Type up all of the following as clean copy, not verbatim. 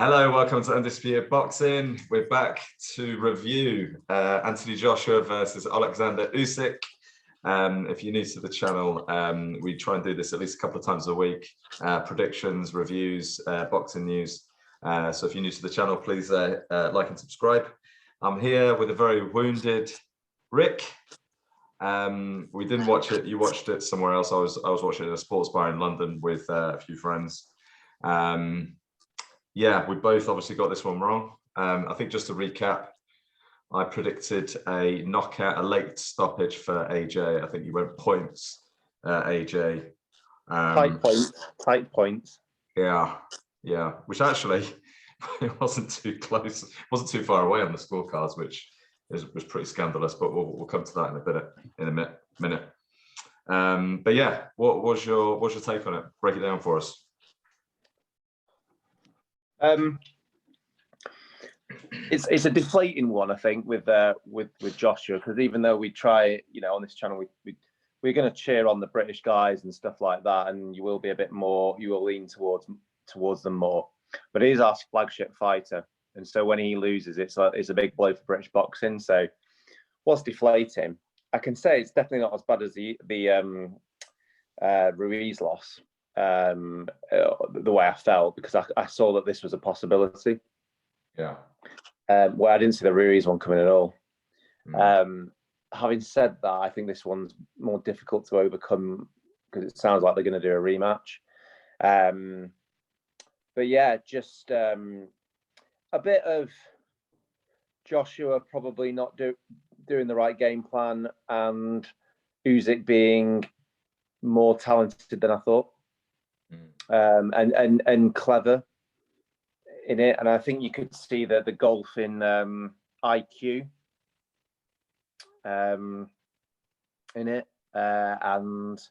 Hello, welcome to Undisputed Boxing. We're back to review Anthony Joshua versus Alexander Usyk. If you're new to the channel, we try and do this at least a couple of times a week. Predictions, reviews, boxing news. So if you're new to the channel, please like and subscribe. I'm here with a very wounded Rick. We didn't watch it. You watched it somewhere else. I was watching it at a sports bar in London with a few friends. Yeah, we both obviously got this one wrong. I think just to recap, I predicted a knockout, a late stoppage for AJ. I think you went points, AJ. Tight points. Yeah. Which actually it wasn't too close. It wasn't too far away on the scorecards, which was pretty scandalous. But we'll come to that in a minute. But yeah, what's your take on it? Break it down for us. It's a deflating one, I think, with Joshua, because even though we try, on this channel, we're going to cheer on the British guys and stuff like that, and you will be a bit more, you will lean towards them more. But he is our flagship fighter, and so when he loses, it's a big blow for British boxing. So what's deflating? I can say it's definitely not as bad as the Ruiz loss. The way I felt, because I saw that this was a possibility. Yeah. Where I didn't see the Ruiz one coming at all. Having said that, I think this one's more difficult to overcome because it sounds like they're going to do a rematch. But yeah, just a bit of Joshua probably not doing the right game plan, and Usyk being more talented than I thought. And clever in it, and I think you could see the golf in IQ in it, and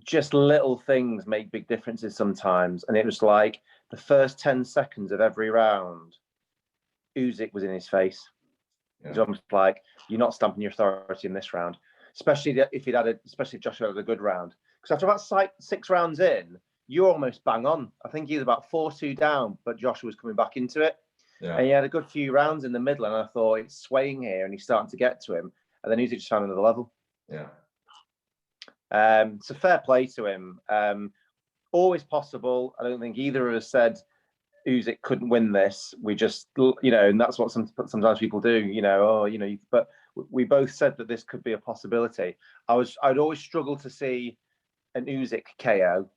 just little things make big differences sometimes. And it was like the first 10 seconds of every round, Usyk was in his face. It was almost like, you're not stamping your authority in this round, especially if Joshua had a good round. Because after about 6 rounds in, you're almost bang on. I think he was about 4-2 down, but Joshua was coming back into it. Yeah. And he had a good few rounds in the middle, and I thought, it's swaying here, and he's starting to get to him. And then Usyk just found another level. Yeah. So fair play to him. Always possible. I don't think either of us said Usyk couldn't win this. We just, and that's what sometimes people do. But we both said that this could be a possibility. I'd always struggle to see an Usyk KO,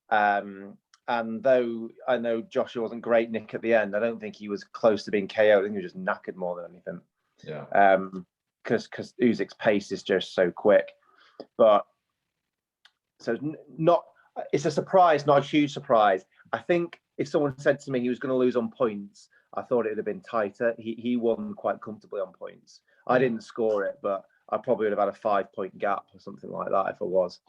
and though I know Joshua wasn't great, Nick, at the end, I don't think he was close to being KO. I think he was just knackered more than anything. Yeah. Because Usyk's pace is just so quick. But so it's a surprise, not a huge surprise. I think if someone said to me he was going to lose on points, I thought it would have been tighter. He won quite comfortably on points. I didn't score it, but I probably would have had a 5-point gap or something like that if it was.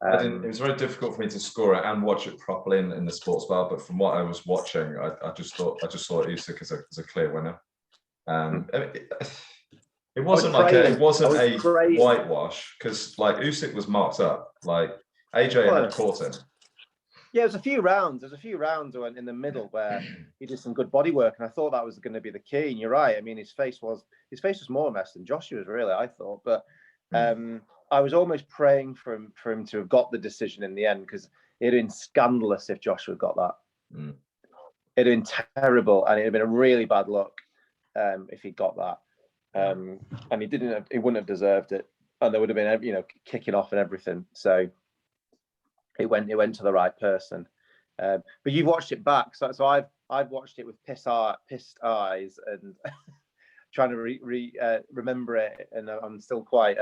It was very difficult for me to score it and watch it properly in the sports bar. But from what I was watching, I just saw Usyk as a clear winner. It wasn't a whitewash, because like Usyk was marked up, like AJ had caught him. Yeah, there's a few rounds in the middle where he did some good body work, and I thought that was going to be the key. And you're right. I mean, his face was more a mess than Joshua's, really, I thought. But I was almost praying for him to have got the decision in the end, because it'd have been scandalous if Joshua got that. It'd have been terrible, and it'd have been a really bad look if he got that. And he didn't. He wouldn't have deserved it, and there would have been kicking off and everything. So it went to the right person. But you've watched it back, so I've watched it with pissed eyes and trying to remember it, and I'm still quite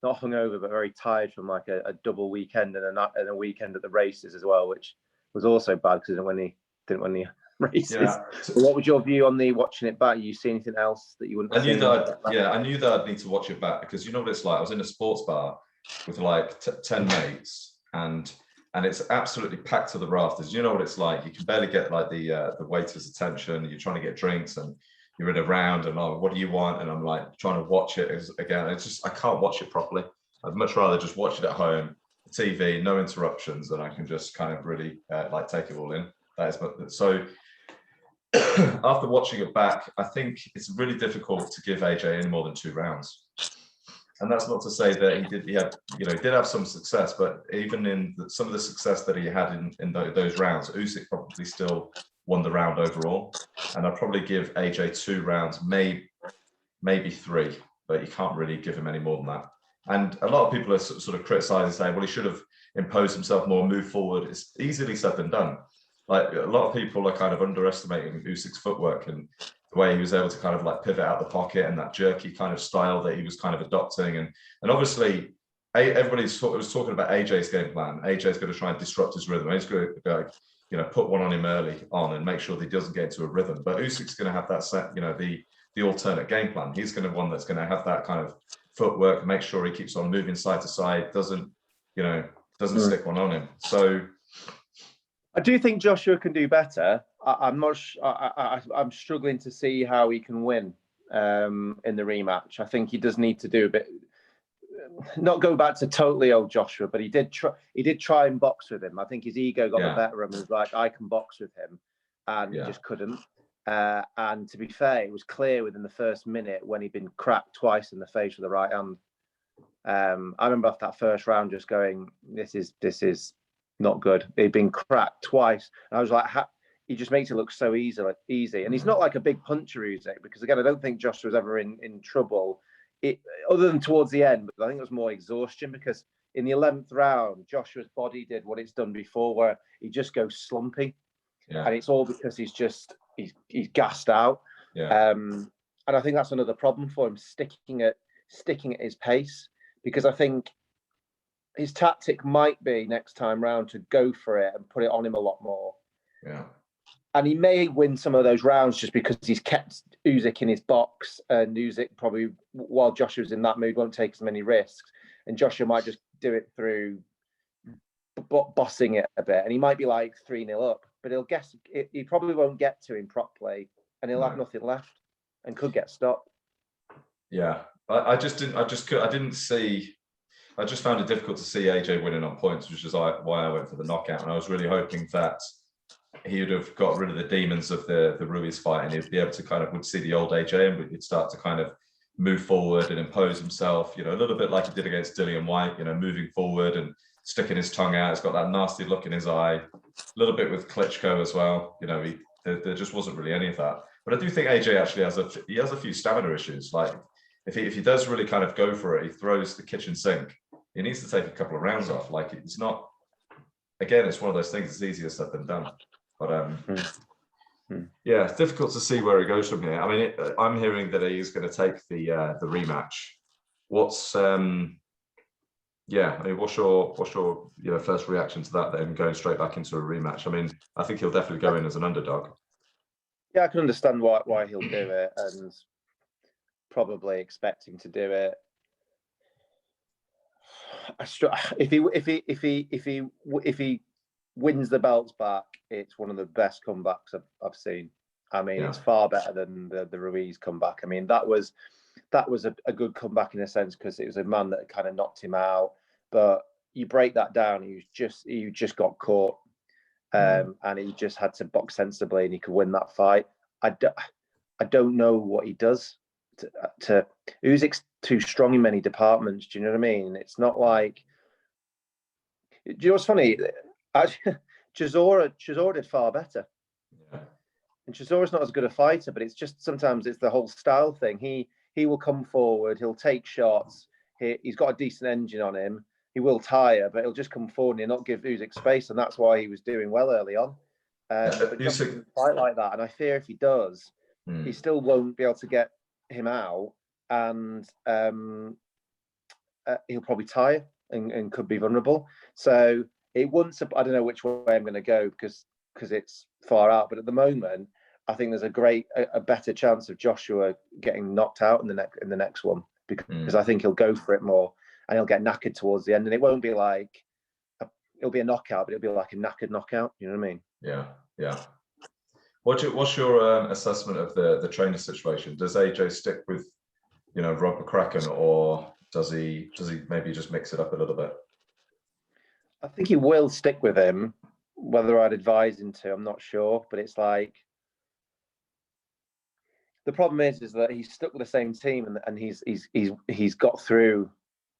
not hungover, but very tired from like a double weekend and a weekend at the races as well, which was also bad because he didn't win the races. Yeah. So what was your view on watching it back? You see anything else that you wouldn't? I knew that I'd need to watch it back, because you know what it's like. I was in a sports bar with like 10 mates, and it's absolutely packed to the rafters. You know what it's like. You can barely get like the waiter's attention. You're trying to get drinks, and you're in a round, and what do you want? And I'm like trying to watch it again. It's just, I can't watch it properly. I'd much rather just watch it at home, TV, no interruptions, and I can just kind of really like take it all in. That is, so after watching it back, I think it's really difficult to give AJ any more than 2 rounds. And that's not to say that he did have some success, but even in some of the success that he had in those rounds, Usyk probably still won the round overall. And I'd probably give AJ 2 rounds, maybe 3, but you can't really give him any more than that. And a lot of people are sort of criticizing, saying, well, he should have imposed himself more, move forward. It's easily said than done. Like, a lot of people are kind of underestimating Usyk's footwork and the way he was able to kind of like pivot out the pocket and that jerky kind of style that he was kind of adopting. And obviously, everybody's was talking about AJ's game plan. AJ's going to try and disrupt his rhythm. He's going to go, put one on him early on and make sure that he doesn't get into a rhythm. But Usyk's going to have that set, the alternate game plan. He's going to one that's going to have that kind of footwork, make sure he keeps on moving side to side, doesn't stick one on him. So I do think Joshua can do better. I'm struggling to see how he can win in the rematch. I think he does need to do a bit, not go back to totally old Joshua, but he did try and box with him. I think his ego got the better of him. He was like, I can box with him, and he just couldn't. And to be fair, it was clear within the first minute when he'd been cracked twice in the face with the right hand. I remember after that first round just going, this is not good. He'd been cracked twice. And I was like, he just makes it look so easy. And he's not like a big puncher, Usyk, because again, I don't think Joshua was ever in trouble, other than towards the end. But I think it was more exhaustion, because in the 11th round, Joshua's body did what it's done before, where he just goes slumpy. Yeah. And it's all because he's gassed out. Yeah. And I think that's another problem for him, sticking at his pace, because I think his tactic might be next time round to go for it and put it on him a lot more. Yeah. And he may win some of those rounds just because he's kept Usyk in his box, and Usyk probably, while Joshua's in that mood, won't take as many risks. And Joshua might just do it through bossing it a bit. And he might be like 3-0 up, but he probably won't get to him properly, and he'll have nothing left and could get stopped. Yeah. I just found it difficult to see AJ winning on points, which is why I went for the knockout. And I was really hoping that he would have got rid of the demons of the Ruiz fight, and he'd be able to would see the old AJ, and he'd start to kind of move forward and impose himself, a little bit like he did against Dillian White, moving forward and sticking his tongue out. He's got that nasty look in his eye, a little bit with Klitschko as well. There just wasn't really any of that. But I do think AJ actually has a few stamina issues. Like, if he does really kind of go for it, he throws the kitchen sink. He needs to take a couple of rounds off. Like, it's not, again, it's one of those things, it's easier said than done. But yeah, it's difficult to see where he goes from here. I mean, I'm hearing that he's going to take the rematch. What's what's your first reaction to that, then, going straight back into a rematch? I mean, I think he'll definitely go in as an underdog. Yeah, I can understand why he'll do it, and probably expecting to do it. If he wins the belts back, it's one of the best comebacks I've seen. I mean, It's far better than the Ruiz comeback. I mean, that was a good comeback in a sense, because it was a man that kind of knocked him out. But you break that down, he just got caught, and he just had to box sensibly, and he could win that fight. I don't know what he does to Usyk's too strong in many departments. Do you know what I mean? It's not like, do you know what's funny? Actually, Chisora did far better. Yeah. And Chisora's not as good a fighter, but it's just sometimes it's the whole style thing. He will come forward, he'll take shots. He's got a decent engine on him. He will tire, but he'll just come forward and he'll not give Usyk space, and that's why he was doing well early on. But Usyk doesn't fight like that, and I fear if he does, he still won't be able to get him out, and he'll probably tire and could be vulnerable. So it wouldn't. I don't know which way I'm going to go because it's far out. But at the moment, I think there's a better chance of Joshua getting knocked out in the next one, because I think he'll go for it more, and he'll get knackered towards the end, and it won't be like it'll be a knockout, but it'll be like a knackered knockout. You know what I mean? Yeah. What's your assessment of the trainer situation? Does AJ stick with Rob McCracken, or does he maybe just mix it up a little bit? I think he will stick with him. whether I'd advise him to, I'm not sure, but it's like the problem is that he's stuck with the same team, and he's got through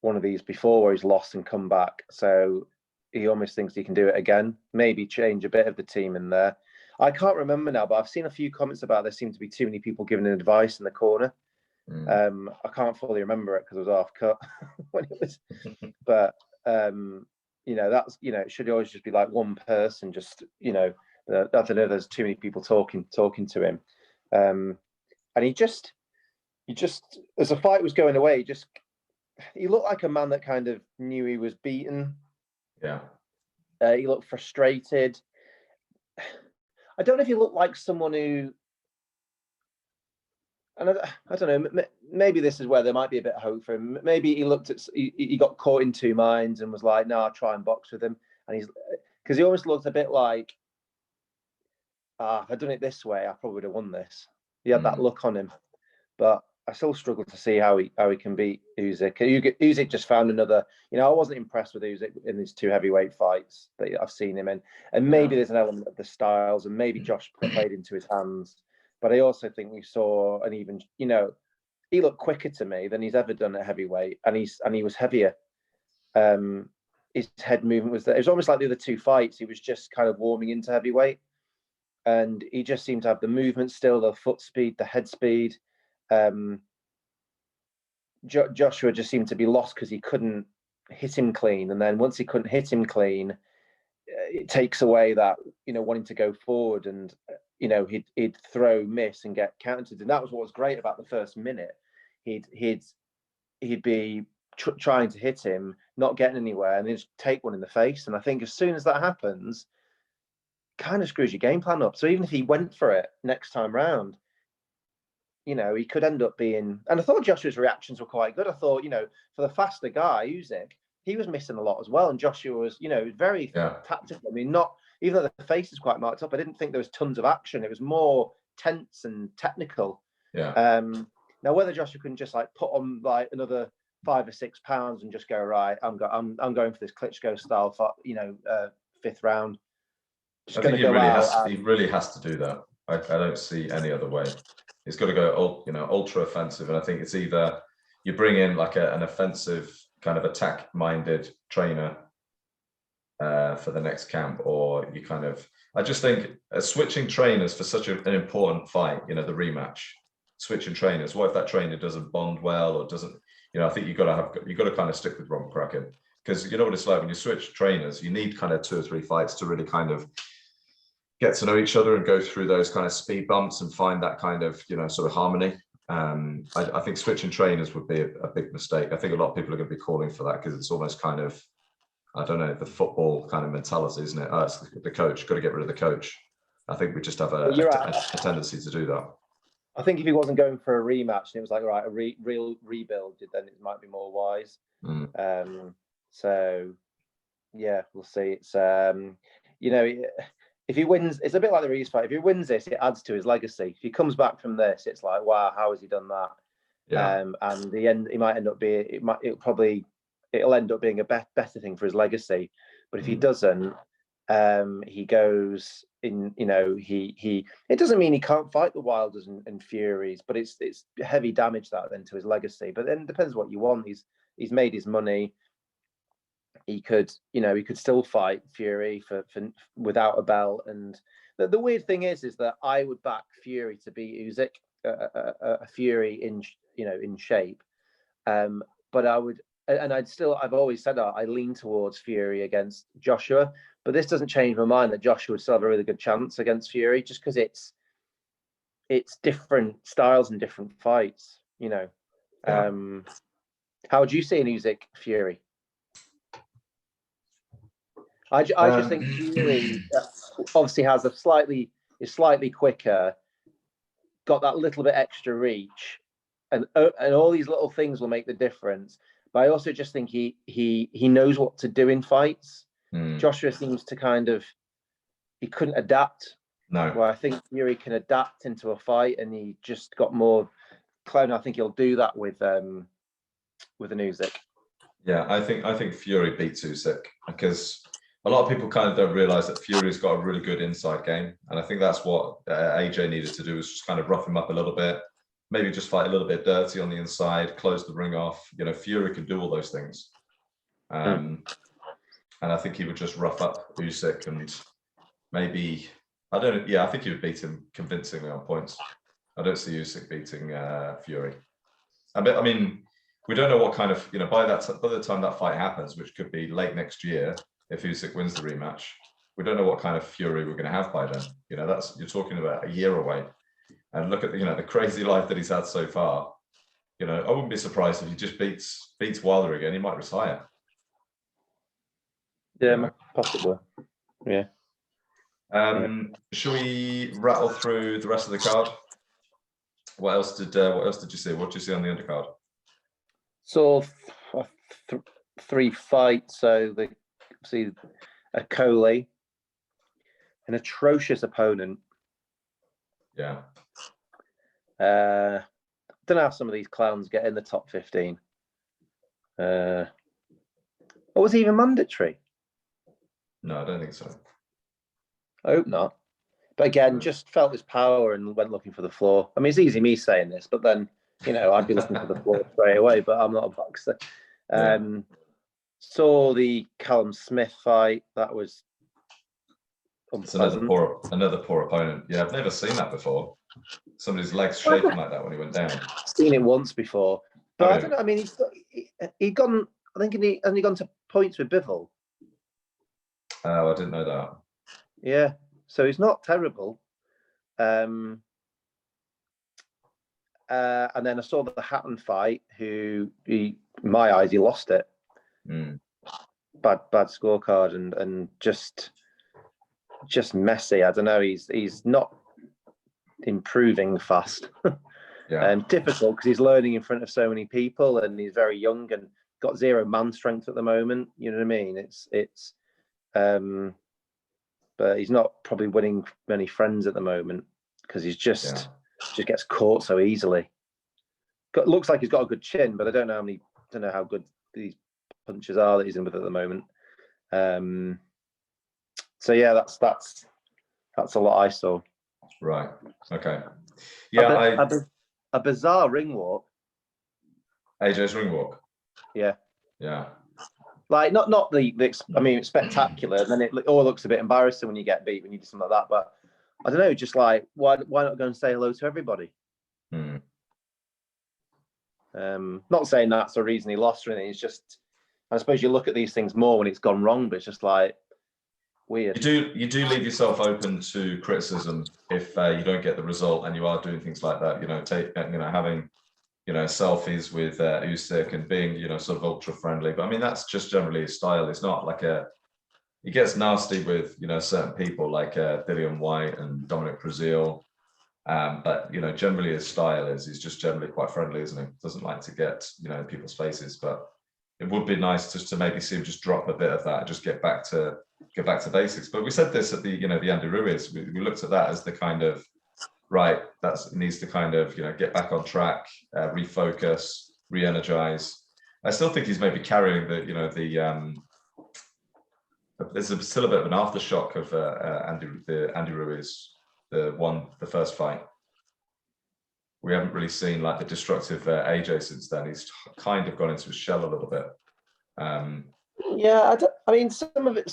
one of these before where he's lost and come back. So he almost thinks he can do it again. Maybe change a bit of the team in there. I can't remember now, but I've seen a few comments about there seem to be too many people giving advice in the corner. I can't fully remember it because it was half cut when it was, but that's it should always just be like one person, just I don't know. There's too many people talking to him, and he just as the fight was going away, he looked like a man that kind of knew he was beaten. Yeah, he looked frustrated. I don't know if he looked like someone who. And I don't know. Maybe this is where there might be a bit of hope for him. Maybe he got caught in two minds and was like, "No, I'll try and box with him." And because he almost looked a bit like, if I'd done it this way, I probably would have won this. He had that look on him, but I still struggle to see how he can beat Usyk. Usyk just found another. I wasn't impressed with Usyk in these two heavyweight fights that I've seen him in, and maybe there's an element of the styles, and maybe Josh played into his hands. But I also think we saw an even, he looked quicker to me than he's ever done at heavyweight, and he was heavier. His head movement was there. It was almost like the other two fights. He was just kind of warming into heavyweight, and he just seemed to have the movement still, the foot speed, the head speed. Joshua just seemed to be lost because he couldn't hit him clean, and then once he couldn't hit him clean, it takes away that wanting to go forward, and he'd throw, miss, and get countered, and that was what was great about the first minute. He'd be trying to hit him, not getting anywhere, and then just take one in the face. And I think as soon as that happens, kind of screws your game plan up. So even if he went for it next time round, he could end up being. And I thought Joshua's reactions were quite good. I thought, for the faster guy, Usyk, he was missing a lot as well, and Joshua was, very tactical. I mean, not even though the face is quite marked up, I didn't think there was tons of action. It was more tense and technical. Yeah. Now whether Joshua can just like put on like another 5 or 6 pounds and just go, right, I'm going for this Klitschko style, fifth round. I think he really has to do that. I don't see any other way. He's got to go, ultra offensive, and I think it's either you bring in like an offensive kind of attack-minded trainer for the next camp, or you kind of. I just think switching trainers for such an important fight, the rematch, switching trainers. What if that trainer doesn't bond well or doesn't? I think you've got to kind of stick with Ron Kraken, because you know what it's like when you switch trainers. You need kind of 2 or 3 fights to really kind of get to know each other and go through those kind of speed bumps and find that kind of sort of harmony. I think switching trainers would be a big mistake. I think a lot of people are going to be calling for that because it's almost kind of, I don't know, the football kind of mentality, isn't it? It's the coach, got to get rid of the coach. I think we just have a tendency to do that. I think if he wasn't going for a rematch and it was like, right, a real rebuild, then it might be more wise. So, yeah, we'll see. It's, if he wins, it's a bit like the Reeves fight. If he wins this, it adds to his legacy. If he comes back from this, it's like, wow, how has he done that? Yeah. And he might end up being, it'll end up being a better thing for his legacy. But if he doesn't, he goes in, it doesn't mean he can't fight the Wilders and Furies, but it's heavy damage that then to his legacy. But then it depends what you want. He's made his money. He could still fight Fury for without a belt. And the weird thing is that I would back Fury to beat Usyk, a Fury in shape. But I would, and I've always said I lean towards Fury against Joshua, but this doesn't change my mind that Joshua would still have a really good chance against Fury, just because it's different styles and different fights. How would you see an Usyk Fury? I just think Fury obviously is slightly quicker, got that little bit extra reach, and all these little things will make the difference. But I also just think he knows what to do in fights. Joshua seems to he couldn't adapt. No. Well, I think Fury can adapt into a fight, and he just got more clone. I think he'll do that with an Usyk. Yeah, I think Fury beats Usyk because a lot of people kind of don't realize that Fury's got a really good inside game. And I think that's what AJ needed to do, was just kind of rough him up a little bit, maybe just fight a little bit dirty on the inside, close the ring off. You know, Fury can do all those things. And I think he would just rough up Usyk, and maybe, I think he would beat him convincingly on points. I don't see Usyk beating Fury. I mean, we don't know what kind of, you know, by the time that fight happens, which could be late next year, if Usyk wins the rematch, we don't know what kind of Fury we're going to have by then. You know, you're talking about a year away. And look at the, you know, the crazy life that he's had so far. You know, I wouldn't be surprised if he just beats Wilder again. He might retire. Yeah, possibly. Yeah. Should we rattle through the rest of the card? What else did you see? What did you see on the undercard? So 3 fights. So see a Coley, an atrocious opponent. Yeah. Don't know how some of these clowns get in the top 15. What was he even mandatory? No, I don't think so. I hope not. But again, just felt his power and went looking for the floor. I mean, it's easy me saying this, but then, you know, I'd be looking for the floor straight away, but I'm not a boxer. Saw the Callum Smith fight. That was unpleasant. It's another poor opponent. Yeah, I've never seen that before. Somebody's legs shaking like that when he went down. Seen it once before. But I don't know. I mean, he'd gone, I think he only gone to points with Bivol. Oh, I didn't know that. Yeah. So he's not terrible. And then I saw the Hatton fight, who, in my eyes, he lost it. Bad scorecard and just messy. I don't know. He's not improving fast. Difficult because he's learning in front of so many people, and he's very young and got zero man strength at the moment. You know what I mean? It's but he's not probably winning many friends at the moment because he's just gets caught so easily. Looks like he's got a good chin, but I don't know how good these punches are that he's in with at the moment. So yeah, that's a lot I saw. Right. Okay. Yeah, a bizarre ring walk. AJ's ring walk. Yeah. Yeah. Like not the I mean, it's spectacular, and then it all looks a bit embarrassing when you get beat when you do something like that. But I don't know, just like why not go and say hello to everybody? Not saying that's the reason he lost or anything. It's just, I suppose you look at these things more when it's gone wrong, but it's just like weird. You do leave yourself open to criticism if you don't get the result and you are doing things like that. You know, having, you know, selfies with Usyk and being, you know, sort of ultra friendly. But I mean, that's just generally his style. It's not like he gets nasty with, you know, certain people like Dillian White and Dominic Breazeale. But, you know, generally his style is he's just generally quite friendly, isn't he? Doesn't like to get, you know, in people's faces. But it would be nice just to maybe see him just drop a bit of that, just get back to basics. But we said this at the, you know, the Andy Ruiz. We looked at that as the kind of, right, needs to kind of, you know, get back on track, refocus, re-energize. I still think he's maybe carrying the, you know, there's still a bit of an aftershock of Andy Ruiz, the first fight. We haven't really seen like the destructive AJ since then. He's kind of gone into his shell a little bit. Yeah, I mean, some of it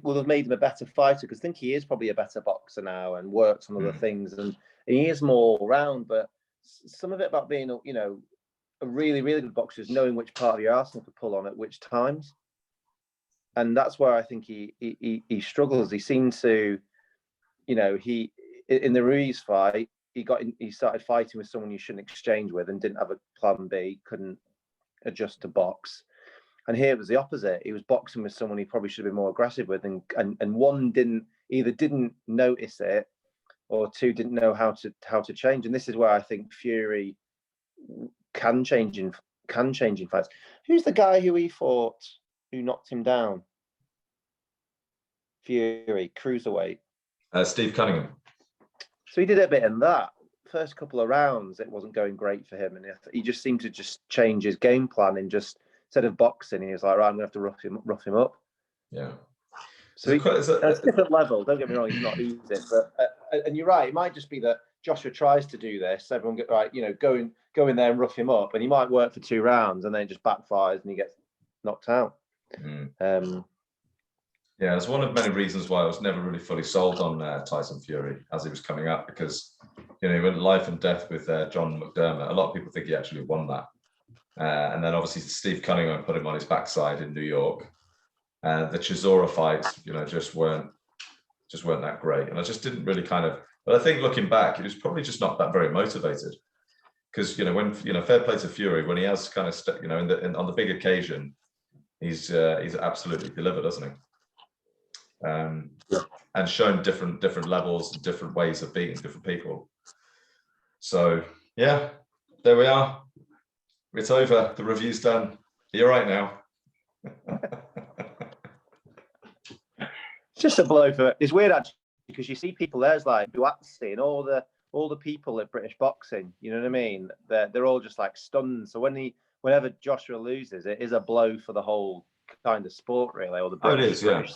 will have made him a better fighter, because I think he is probably a better boxer now and works on other things, and he is more round. But some of it about being, you know, a really, really good boxer is knowing which part of your arsenal to pull on at which times, and that's where I think he struggles. He seemed to, you know, in the Ruiz fight, he started fighting with someone you shouldn't exchange with and didn't have a plan B, couldn't adjust to box. And here it was the opposite. He was boxing with someone he probably should have been more aggressive with, and one didn't notice it, or two didn't know how to change. And this is where I think Fury can change in fights. Who's the guy who he fought who knocked him down? Fury, cruiserweight. Steve Cunningham. So he did a bit in that. First couple of rounds, it wasn't going great for him, and he just seemed to just change his game plan and just, instead of boxing, he was like, right, I'm going to have to rough him up. Yeah. So it's a different level. Don't get me wrong, he's not Usyk, but and you're right. It might just be that Joshua tries to do this. Everyone get right, go in there and rough him up, and he might work for 2 rounds, and then it just backfires and he gets knocked out. Yeah, it's one of many reasons why I was never really fully sold on Tyson Fury as he was coming up, because he went life and death with John McDermott. A lot of people think he actually won that, and then obviously Steve Cunningham put him on his backside in New York. The Chisora fights, just weren't that great, and I just didn't really But I think looking back, he was probably just not that very motivated, because when fair play to Fury, when he has on the big occasion, he's absolutely delivered, hasn't he? And shown different levels and different ways of beating different people. So yeah, there we are. It's over. The review's done. You're right now. It's just a blow for it. It's weird actually, because you see people there's like Buatsi and all the people at British boxing. You know what I mean? They're all just like stunned. So whenever Joshua loses, it is a blow for the whole kind of sport, really, or the British. Sport.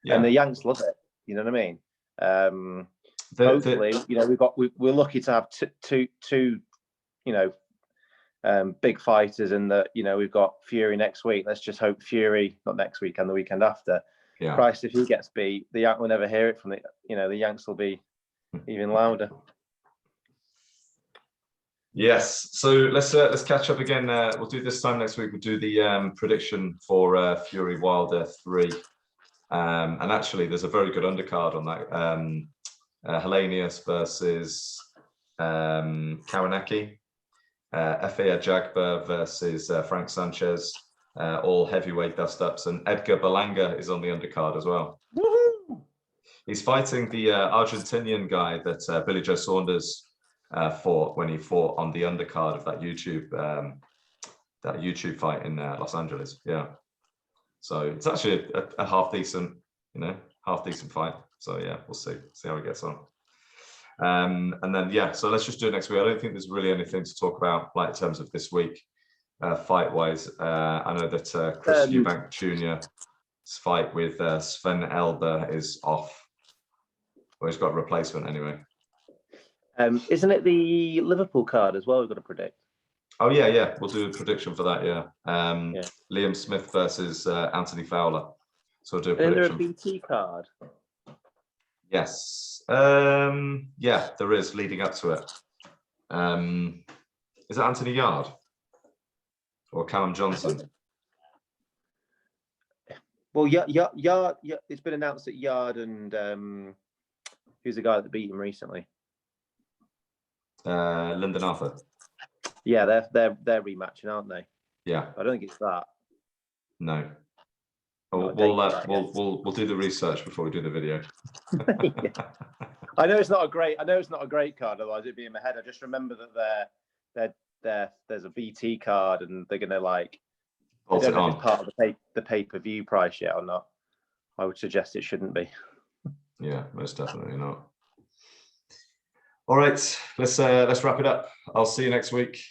Yeah. And the Yanks love it. You know what I mean? Hopefully, we're lucky to have two big fighters, and that we've got Fury next week. Let's just hope Fury, not next week and the weekend after. Yeah. Christ, if he gets beat, the Yank will never hear it from the Yanks will be even louder. Yes. So let's catch up again. We'll do this time next week. We'll do the prediction for Fury Wilder 3. And actually, there's a very good undercard on that. Helenius versus Kawanaki. Efe Ajagba versus Frank Sanchez. All heavyweight dust-ups. And Edgar Berlanga is on the undercard as well. Woohoo! He's fighting the Argentinian guy that Billy Joe Saunders fought when he fought on the undercard of that YouTube fight in Los Angeles. Yeah. So it's actually a half decent fight. So yeah, we'll see how he gets on. And then so let's just do it next week. I don't think there's really anything to talk about like in terms of this week, fight wise. I know that Chris Eubank Jr.'s fight with Sven Elber is off. Well, he's got a replacement anyway. Isn't it the Liverpool card as well we've got to predict? Oh yeah. We'll do a prediction for that. Yeah. Liam Smith versus Anthony Fowler. So we'll do a prediction. Is there a BT card? Yes. Yeah, there is leading up to it. Is it Anthony Yard or Callum Johnson? Well, Yard. It's been announced that Yard and who's the guy that beat him recently? Lyndon Arthur. Yeah, they're rematching, aren't they? Yeah. I don't think it's that. No. We'll do the research before we do the video. Yeah. I know it's not a great card, otherwise it'd be in my head. I just remember that there's a BT card and they're gonna I don't know if it's part of the pay-per-view price yet or not. I would suggest it shouldn't be. Yeah, most definitely not. All right, let's wrap it up. I'll see you next week.